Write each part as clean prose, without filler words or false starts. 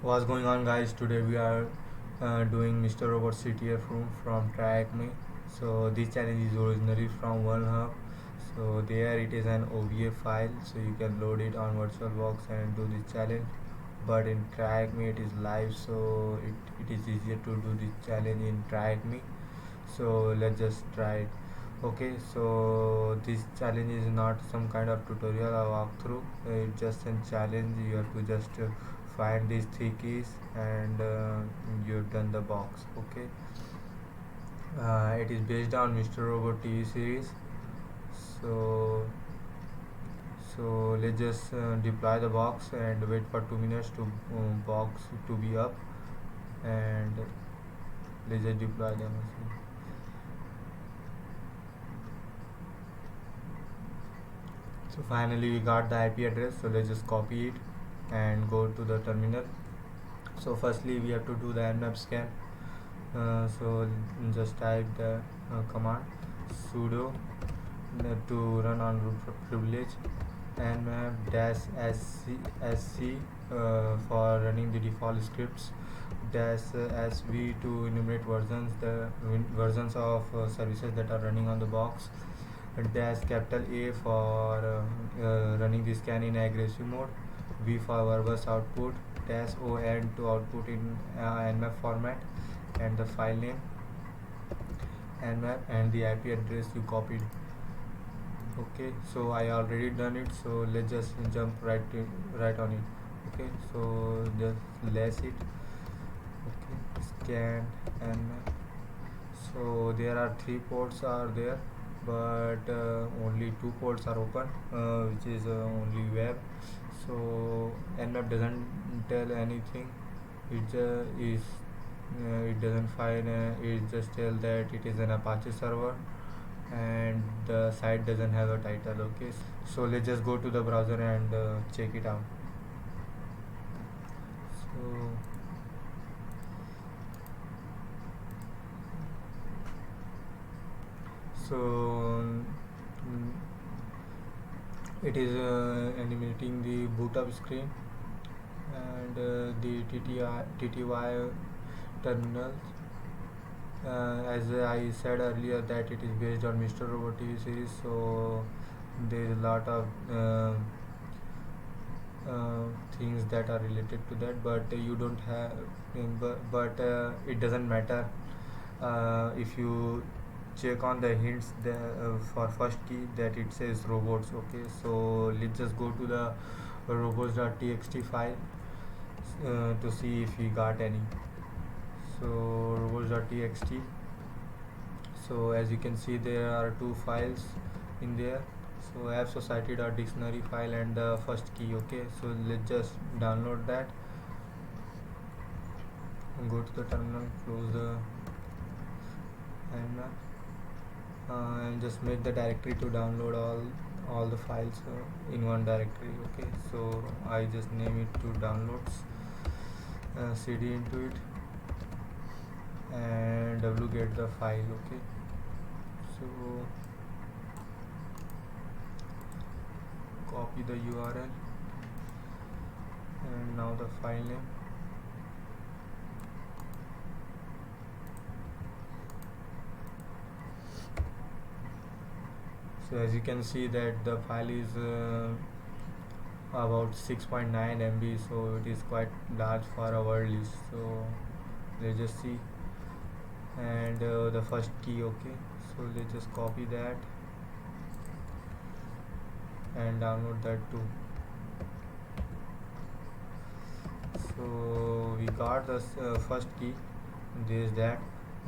What's going on, guys? Today we are doing Mr. Robot CTF room from TryAcme. So this challenge is originally from OneHub. So there it is an OVA file, so you can load it on VirtualBox and do this challenge. But in TryAcme it is live, so it is easier to do this challenge in TryAcme. So let's just try it. Okay, so this challenge is not some kind of tutorial or walkthrough. It's just a challenge. You have to just find these three keys and you've done the box. Okay, it is based on Mr. Robot TV series. So let's just deploy the box and wait for 2 minutes to box to be up, and let's just deploy the machine. So finally we got the IP address, so let's just copy it and go to the terminal. So firstly we have to do the nmap scan. So just type the command sudo to run on root privilege nmap dash sc for running the default scripts dash sv to enumerate versions of services that are running on the box, dash capital A for running the scan in aggressive mode, V for verbose output, dash ON to output in nmap format, and the file name nmap and the IP address you copied. Okay, so I already done it, so let's just jump right on it. Okay, so just lash it. Okay, scan nmap. So there are three ports are there, but only two ports are open, which is only web. So nmap doesn't tell anything. It doesn't find. It just tell that it is an Apache server, and the site doesn't have a title. Okay, so let's just go to the browser and check it out. So so mm, it is animating the boot up screen and the TTY terminals. As I said earlier that it is based on Mr. Robot TV series, so there is a lot of things that are related to that, but you don't have, but it doesn't matter if you check on the hints for first key that it says robots. Okay, so let's just go to the robots.txt file to see if we got any. So robots.txt, so as you can see there are two files in there, so app society.dictionary file and the first key. Okay, so let's just download that and go to the terminal, close the and and just make the directory to download all the files in one directory. Okay, so I just name it to downloads, cd into it and wget the file. Okay, so copy the URL and now the file name. So as you can see that the file is about 6.9 MB, so it is quite large for our list. So let's just see, and the first key. Okay, so let's just copy that and download that too. So we got the first key, this that,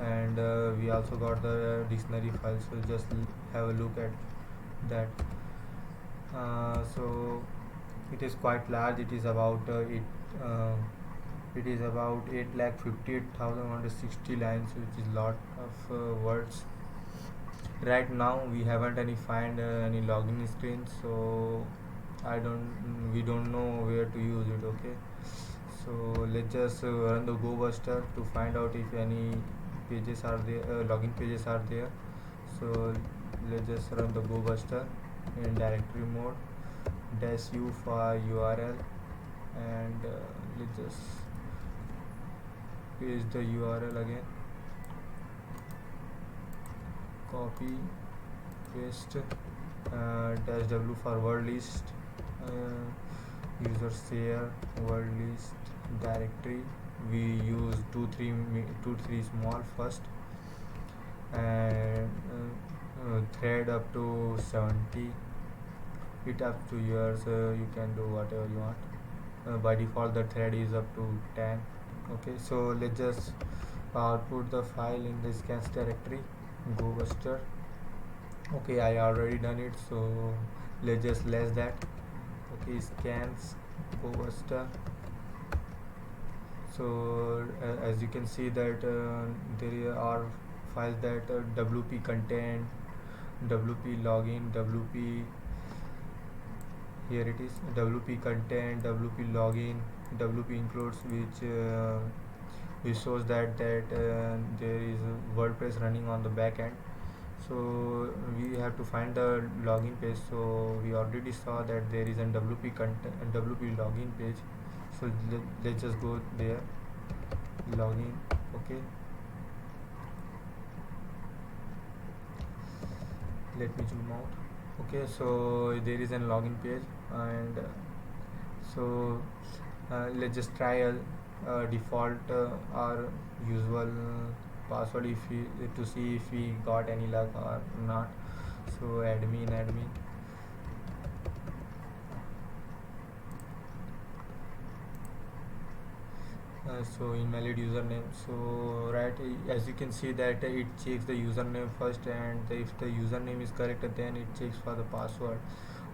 and we also got the dictionary file, so just have a look at that. So it is quite large. It is about it is about 8,58,160 lines, which is lot of words. Right now we haven't any find any login screen, so we don't know where to use it. Okay, so let's just run the GoBuster to find out if any pages are there, login pages are there. So let's just run the GoBuster in directory mode, dash u for URL, and let's just paste the URL again, copy, paste, dash w for word list, user share word list directory. We use 2 3 small first, and thread up to 70. It up to yours, you can do whatever you want. By default the thread is up to 10. Okay, so let's just output the file in the scans directory, GoBuster. Okay, I already done it, so let's just less that. Okay, scans GoBuster. So as you can see that there are files that wp content, wp login, wp, here it is, wp content, wp login, wp includes, which shows that there is WordPress running on the back end. So we have to find the login page. So we already saw that there is a wp content, wp login page. So let's just go there, login. Okay, let me zoom out. Okay, so there is a login page, and so let's just try a default or usual password if we, to see if we got any luck or not. So admin, so invalid username. So right, as you can see that it checks the username first, and if the username is correct then it checks for the password.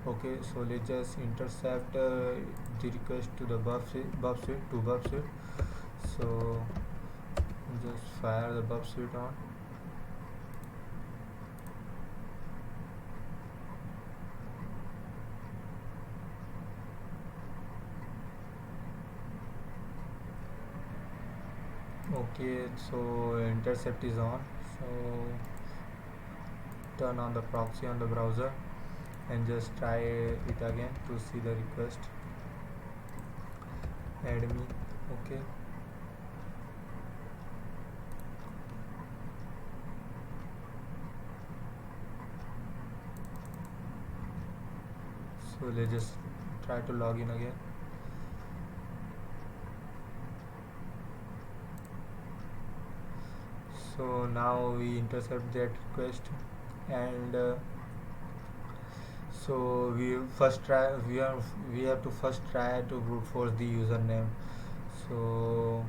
Okay, so let's just intercept the request to the bub suite. So just fire the bub suite on. Okay, so intercept is on. So turn on the proxy on the browser and just try it again to see the request. Admin. Okay, so let's just try to log in again. So now we intercept that request, and so we have to first try to brute force the username. So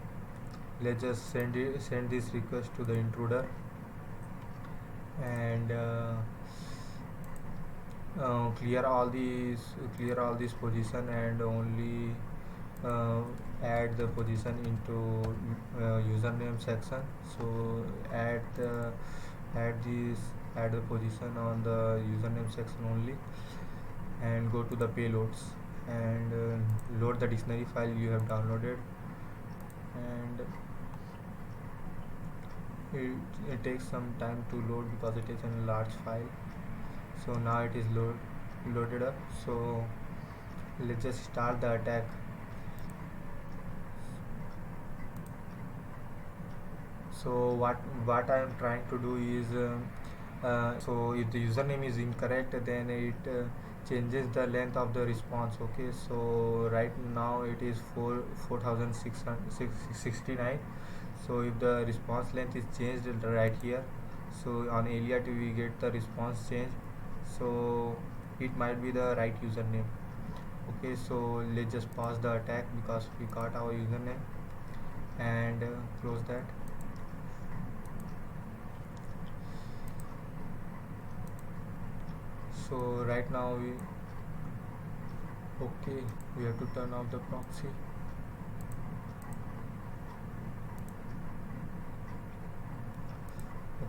let's just send this request to the intruder, and clear all these position, and only uh, add the position into username section. So add this add the position on the username section only, and go to the payloads, and load the dictionary file you have downloaded. And it takes some time to load because it is a large file. So now it is loaded up. So let's just start the attack. So what I am trying to do is, so if the username is incorrect, then it changes the length of the response. Okay, so right now it is 4669. So if the response length is changed right here, so on Aliat we get the response change. So it might be the right username. Okay, so let's just pause the attack because we got our username, and close that. So right now we have to turn off the proxy.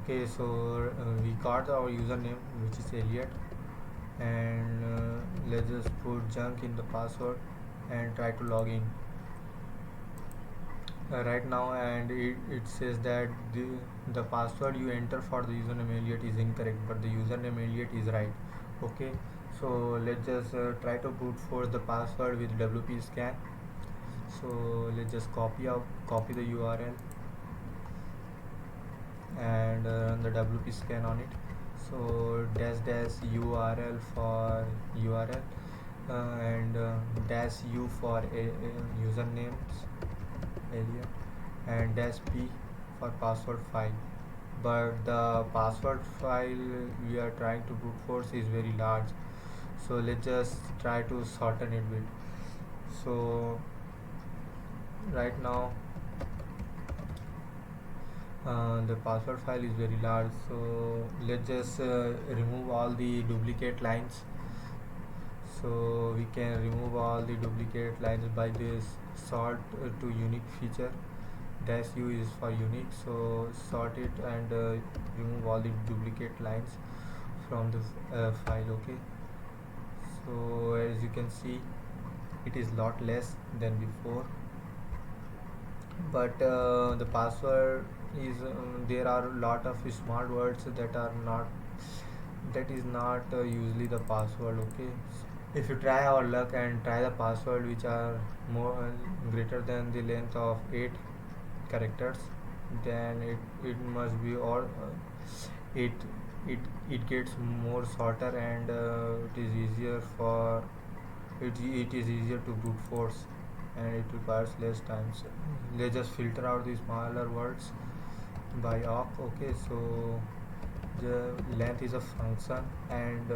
Okay, so we got our username, which is Elliot, and let's just put junk in the password and try to log in right now, and it says that the password you enter for the username Elliot is incorrect, but the username Elliot is right. Okay, so let's just try to brute force the password with WP scan. So let's just copy the URL and run the WP scan on it. So dash dash URL for URL and dash U for usernames area and dash P for password file. But the password file we are trying to brute force is very large, so let's just try to shorten it bit. So right now the password file is very large, so let's just remove all the duplicate lines. So we can remove all the duplicate lines by this sort to unique feature. Dash U is for unique, so sort it and remove all the duplicate lines from the file. Okay, so as you can see it is lot less than before, but the password is there are a lot of smart words that are not, that is not usually the password. Okay, if you try our luck and try the password which are more greater than the length of 8 characters, then it must be all it it it gets more shorter and it is easier for it is easier to brute force and it requires less time. So let's just filter out the smaller words by awk. Okay, so the length is a function and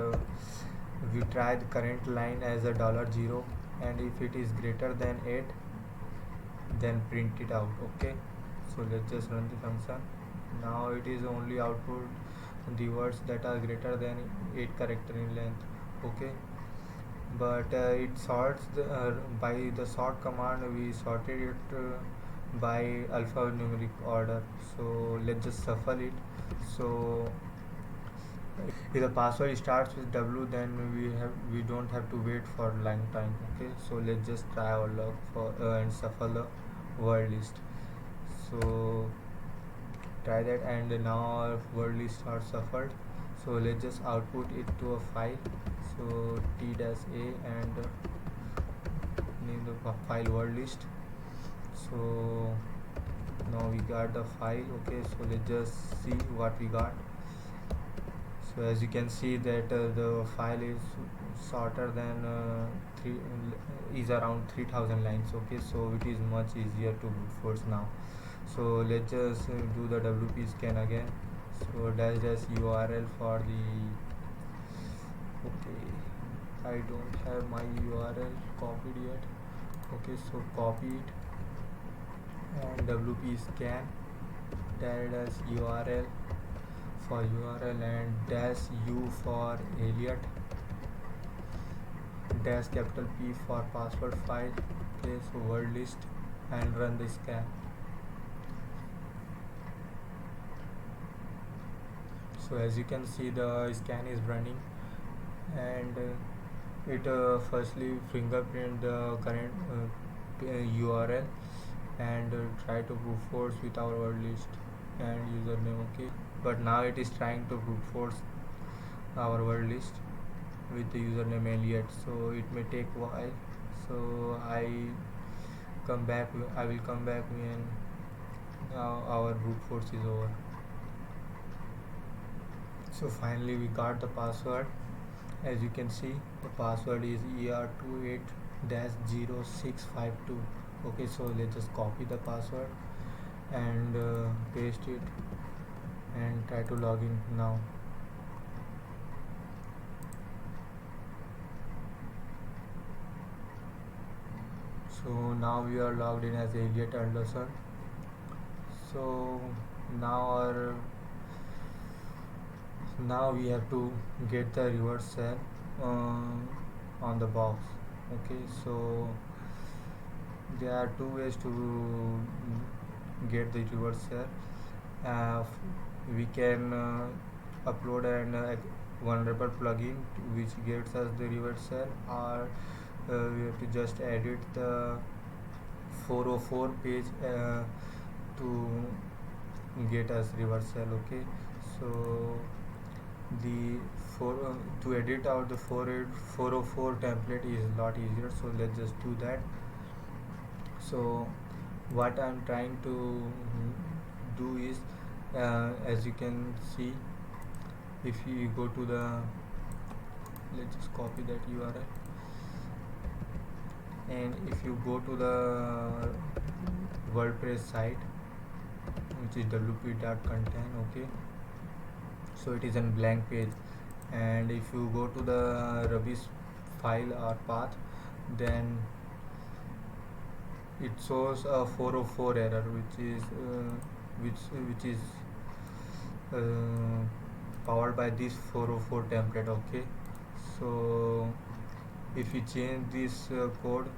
we try the current line as a $0 and if it is greater than 8 then print it out. Okay, so let's just run the function. Now it is only output the words that are greater than 8 character in length. Okay, but it sorts by the sort command we sorted it by alphanumeric order. So let's just shuffle it. So if the password starts with W, then we don't have to wait for long time. Okay, so let's just try our luck for and shuffle the word list. So try that, and now our word list are shuffled. So let's just output it to a file. So t-a and name the file word list. So now we got the file. Okay, so let's just see what we got. So as you can see that the file is shorter than is around 3000 lines. Okay, so it is much easier to brute force now. So let's just do the WP scan again. So dash dash URL for the, okay, I don't have my URL copied yet. Okay, so copy it and WP scan dash dash URL for URL and dash U for Elliot, dash capital P for password file. Okay, so word list and run the scan. So as you can see the scan is running and it firstly fingerprint the current URL and try to brute force with our word list and username. Okay, but now it is trying to brute force our word list with the username Elliot, so it may take a while. So I will come back when our brute force is over. So finally we got the password. As you can see the password is ER28-0652. Okay, so let's just copy the password and paste it and try to log in now. So now we are logged in as Elliot Anderson. So now we have to get the reverse shell on the box. Okay, so there are two ways to get the reverse shell. We can upload an vulnerable plugin which gets us the reverse shell, or we have to just edit the 404 page to get us reverse shell. Okay, so the to edit out the 404 template is a lot easier, so let's just do that. So what I'm trying to do is, as you can see, if you go to the, let's just copy that URL, and if you go to the WordPress site, which is wp.content, okay, so it is a blank page, and if you go to the rubbish file or path, then it shows a 404 error, which is uh, powered by this 404 template, okay. So if we change this code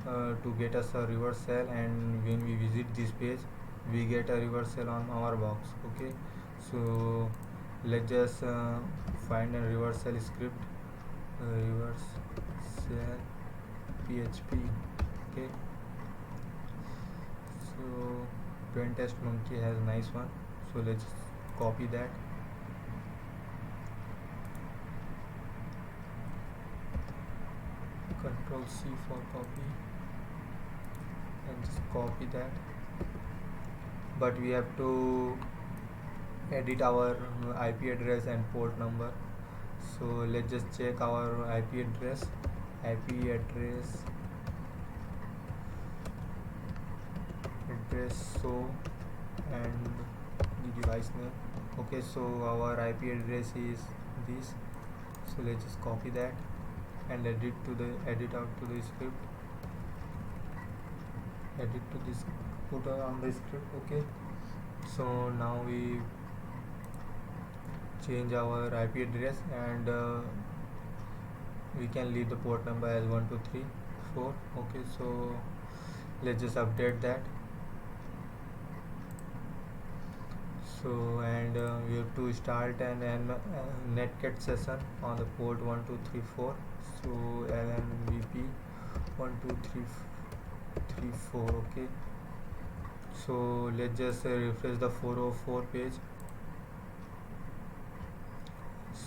to get us a reversal, and when we visit this page we get a reversal on our box, okay. So let's just find a reversal script, reversal php, okay. So pen test monkey has nice one, so let's copy that, control C for copy, and just copy that. But we have to edit our IP address and port number, so let's just check our IP address, so, and the device name, okay. So our IP address is this, so let's just copy that and edit out to the script, edit to this, put on the script, okay. So now we change our IP address, and we can leave the port number as 1234, okay. So let's just update that. So, and we have to start an netcat session on the port 1234, so LNVP 12334, okay. So let's just refresh the 404 page.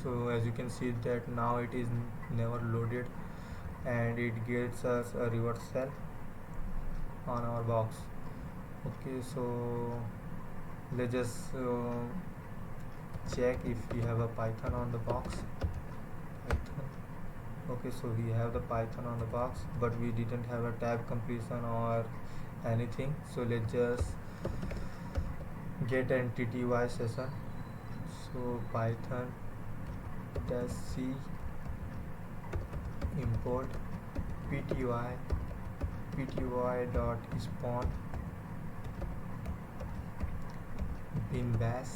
So as you can see that now it is never loaded, and it gets us a reversal on our box, okay. So let's just check if we have a Python on the box, Python, okay. So we have the Python on the box, but we didn't have a tab completion or anything, so let's just get entity y session. So Python -c import pty dot spawn bin bash,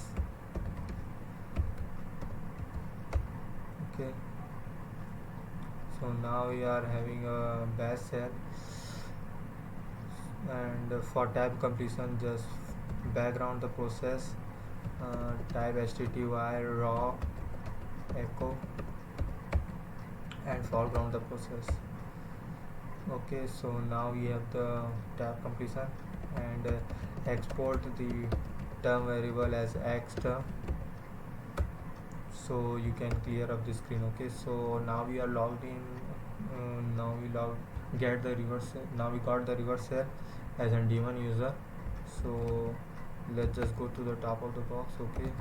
okay. So now we are having a bash shell, and for tab completion just background the process, type stty raw echo and foreground the process, okay. So now we have the tab completion, and export the term variable as x term, so you can clear up the screen, okay. So now we are logged in, now we get the reversal, now we got the reversal as a daemon user. So let's just go to the top of the box, okay.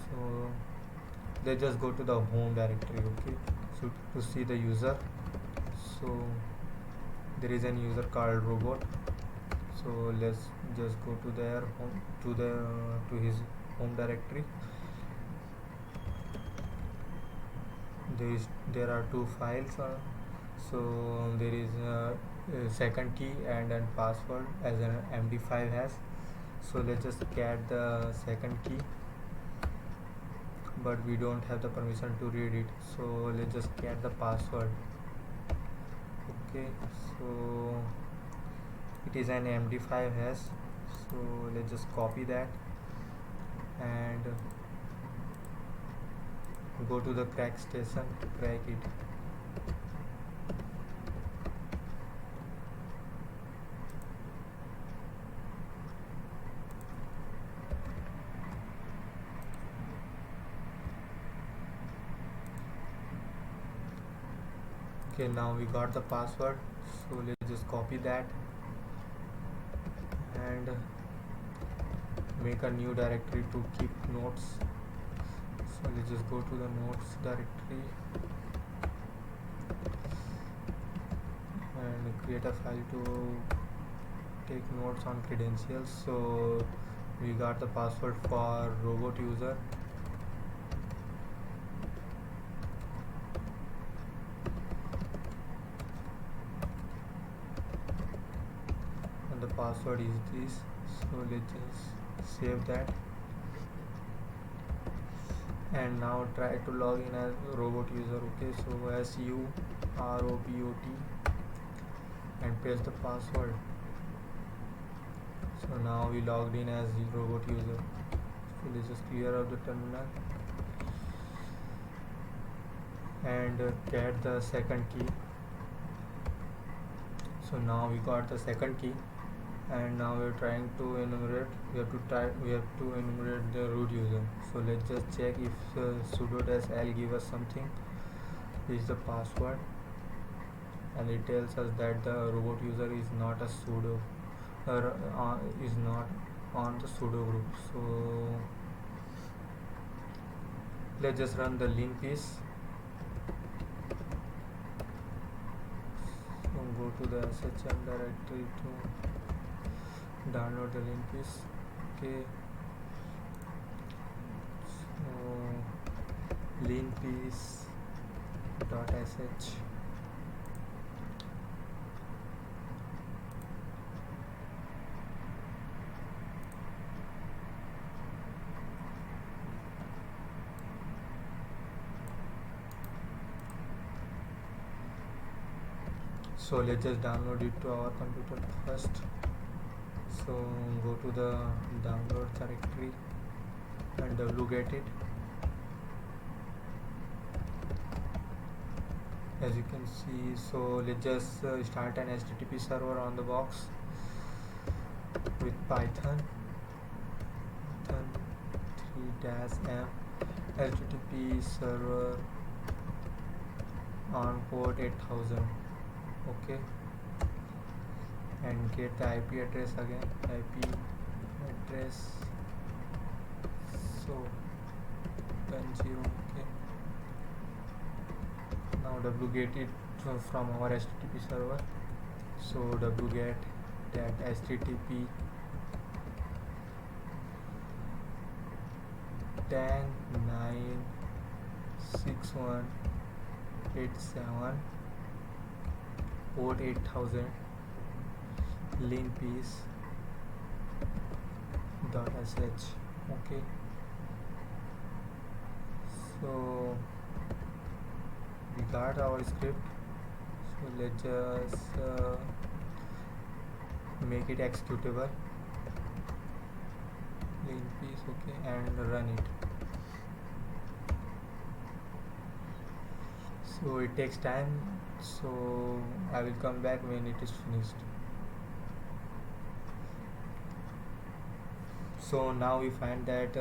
So let's just go to the home directory, okay. So to see the user, so there is an user called robot, so let's just go to their home, to his home directory. There are two files, so there is a second key and a password as an MD5 has. So let's just get the second key, but we don't have the permission to read it, so let's just get the password, okay. So it is an MD5 hash, so let's just copy that and go to the crack station to crack it. Okay, now we got the password, so let's just copy that and make a new directory to keep notes. So let's just go to the notes directory and create a file to take notes on credentials. So we got the password for robot user, and the password is this. So let's just save that, and now try to log in as robot user. Okay, so SUROBOT and paste the password. So now we logged in as the robot user. So let's just clear out the terminal and get the second key. So now we got the second key, and now we're trying to enumerate. We have to enumerate the root user. So let's just check if sudo -l give us something. Is the password, and it tells us that the robot user is not a sudo, or is not on the sudo group. So let's just run the lean piece. So go to the shm directory to download the lean piece. Okay, so lean piece .sh. So let's just download it to our computer first. So go to the download directory and wget it. As you can see, so let's just start an HTTP server on the box with Python 3-m HTTP server on port 8000. Okay, and get the IP address again. IP address, so 10. Okay, now wget it from our HTTP server. So wget that HTTP 10.96187 port 8000 lean piece .sh. Okay, so we got our script. So let's just make it executable. Lean piece. Okay, and run it. So it takes time, so I will come back when it is finished. So now we find that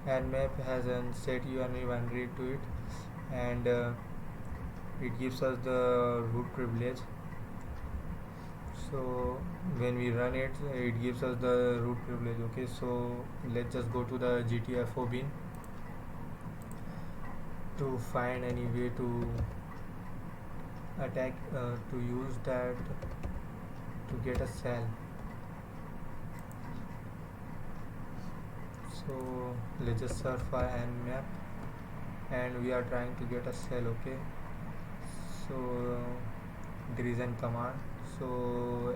nmap has a set URL binary to it, and it gives us the root privilege. So when we run it, it gives us the root privilege. Okay, so let's just go to the GTFO bin to find any way to attack, to use that to get a cell. So let's just search for nmap, and we are trying to get a cell. Okay, so there is an command. So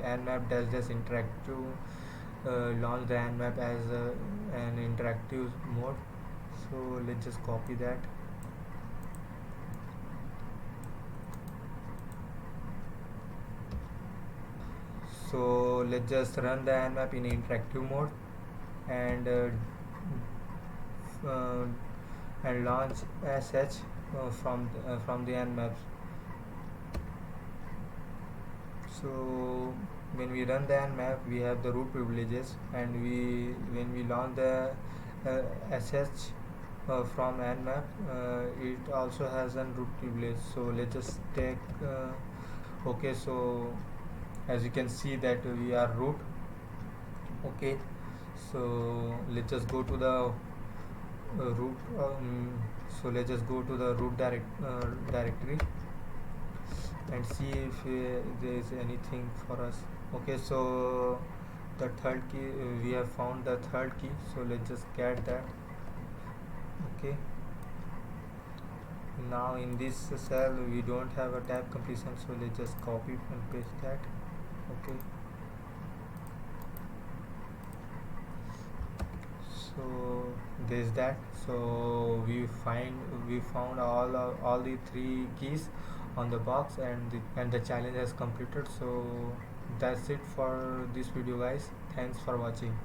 nmap does this interactive, launch the nmap as an interactive mode. So let's just copy that. So let's just run the nmap in interactive mode, and launch sh from the nmap. So when we run the nmap, we have the root privileges, and when we launch the sh from nmap, it also has a root privilege. So let's just take okay, so as you can see that we are root, Okay, so let's just go to the root so let's just go to the root directory and see if there is anything for us. Okay, so the third key, we have found the third key, so let's just get that. Okay, now in this cell we don't have a tab completion, so let's just copy and paste that. Okay, so there's that. So we found all the three keys on the box, and the challenge has completed. So that's it for this video, guys. Thanks for watching.